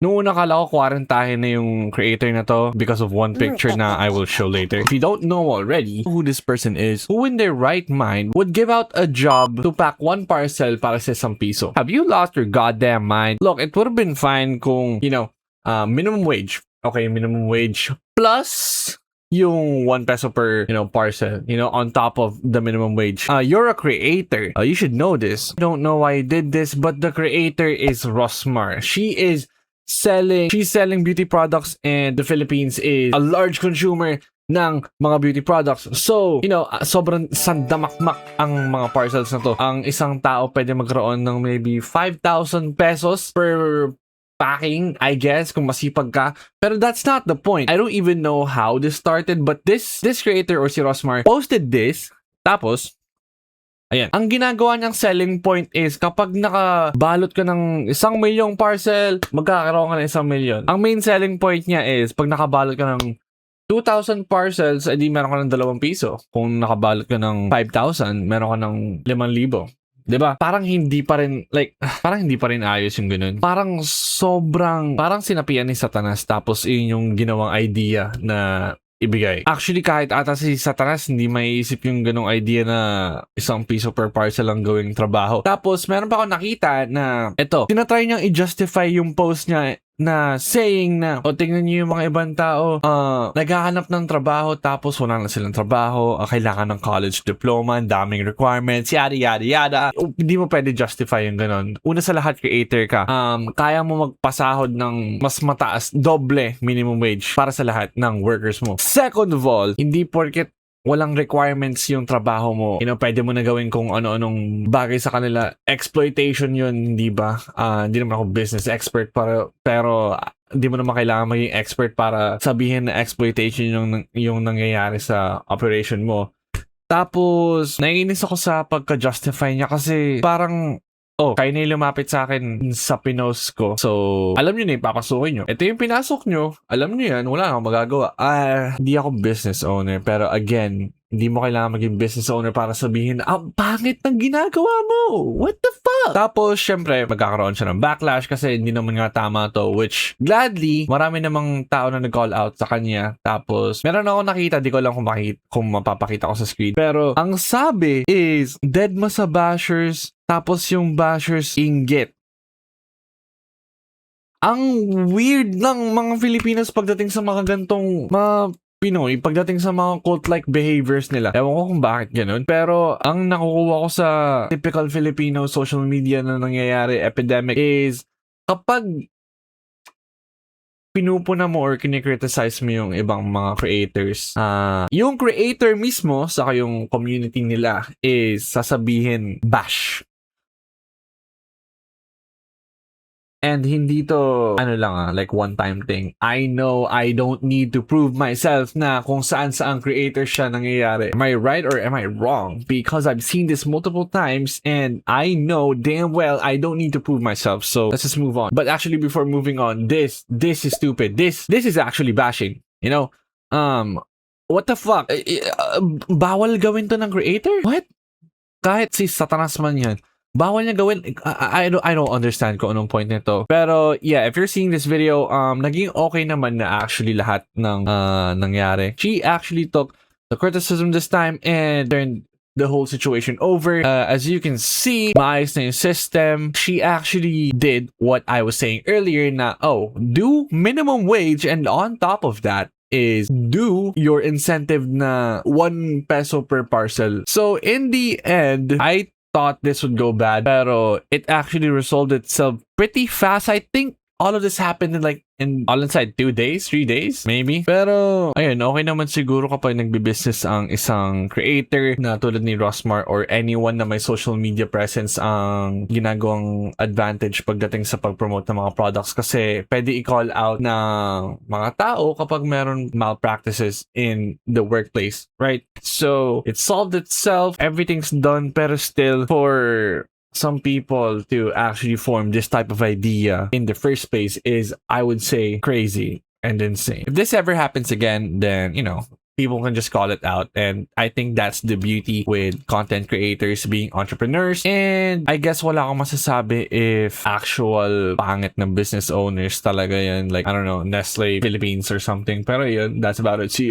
Noong una akala ko quarantine na yung creator na to because of one picture na I will show later. If you don't know already who this person is, who in their right mind would give out a job to pack one parcel para sa ₱1? Have you lost your goddamn mind? Look, it would have been fine kung, minimum wage. Okay, minimum wage plus yung ₱1 per, parcel, on top of the minimum wage. You're a creator. You should know this. I don't know why I did this, but the creator is Rosmar. She's selling beauty products, and the Philippines is a large consumer ng mga beauty products. So, sobrang sandamakmak ang mga parcels na to. Ang isang tao pwede magkaroon ng maybe ₱5,000 per packing, I guess, kung masipag ka. Pero that's not the point. I don't even know how this started, but this creator or si Rosmar posted this, tapos ayan. Ang ginagawa niyang selling point is kapag nakabalot ka ng 1,000,000 parcel, magkakaroon ka ng 1,000,000. Ang main selling point niya is pag nakabalot ka ng 2,000 parcels, edi meron ka ng ₱2. Kung nakabalot ka ng 5,000, meron ka ng 5,000. 'Di ba? Parang hindi pa rin ayos yung ganun. Parang sinapian ni Satanas, tapos yun yung ginawang idea na ibigay. Actually, kahit ata si Satanas, hindi maiisip yung ganong idea na ₱1 per parcel lang gawing trabaho. Tapos, meron pa ako nakita na, tinatry niyang i-justify yung post niya na saying na, tingnan niyo yung mga ibang tao, naghahanap ng trabaho, tapos wala na silang trabaho, kailangan ng college diploma, daming requirements, yada, yada, yada. Hindi mo pwede justify yung ganon. Una sa lahat, creator ka. Kaya mo magpasahod ng mas mataas, doble minimum wage para sa lahat ng workers mo. Second of all, hindi porket walang requirements yung trabaho mo, pwede mo na gawin kung ano-anong bagay sa kanila. Exploitation yun, hindi ba? Hindi naman ako business expert, pero hindi mo naman kailangan maging expert para sabihin na exploitation yung nangyayari sa operation mo. Tapos, naiinis ako sa pagka-justify niya kasi parang, kayo na yung lumapit sa akin sa pinost ko. So, alam nyo na yung papasukin nyo. Ito yung pinasok nyo. Alam nyo yan. Wala akong magagawa. Hindi ako business owner. Pero again, hindi mo kailangan maging business owner para sabihin na, pangit ng ginagawa mo. What the fuck? Tapos, syempre, magkakaroon siya ng backlash kasi hindi naman nga tama to. Which, gladly, marami namang tao na nag-call out sa kanya. Tapos, meron ako nakita. Di ko lang kung mapapakita ko sa screen. Pero, ang sabi is, dead mo sa bashers. Tapos yung bashers inggit. Ang weird ng mga Filipinos pagdating sa mga gantong mga Pinoy, pagdating sa mga cult-like behaviors nila. Ewan ko kung bakit ganun. Pero ang nakukuha ko sa typical Filipino social media na nangyayari, epidemic, is kapag pinupuna mo or kinikriticize mo yung ibang mga creators, yung creator mismo sa yung community nila is sasabihin bash. And hindi to, like one-time thing. I know I don't need to prove myself na kung saan creator siya nangyayari. Am I right or am I wrong? Because I've seen this multiple times and I know damn well I don't need to prove myself. So, let's just move on. But actually, before moving on, this is stupid. This is actually bashing. What the fuck? Bawal gawin to ng creator? What? Kahit si Satanas man yan. Bawal niya gawin. I don't understand kung anong point nito. Pero yeah, if you're seeing this video, naging okay naman na actually lahat ng nangyari. She actually took the criticism this time and turned the whole situation over. As you can see, maayos na yung system. She actually did what I was saying earlier na, do minimum wage, and on top of that is do your incentive na ₱1 per parcel. So in the end, I thought this would go bad, pero it actually resolved itself pretty fast. I think all of this happened in all inside 2 days, 3 days, maybe. Pero, ayun, okay naman siguro kapag nagbi-business ang isang creator na tulad ni Rosmar or anyone na may social media presence ang ginagawang advantage pagdating sa pag-promote ng mga products, kasi pwede i-call out ng mga tao kapag meron malpractices in the workplace, right? So, it solved itself, everything's done, pero still, for some people to actually form this type of idea in the first place is, I would say, crazy and insane. If this ever happens again, then, people can just call it out. And I think that's the beauty with content creators being entrepreneurs. And I guess wala akong masasabi if actual pangit na business owners talaga yan. Like, I don't know, Nestle Philippines or something. Pero yun, that's about it. See you.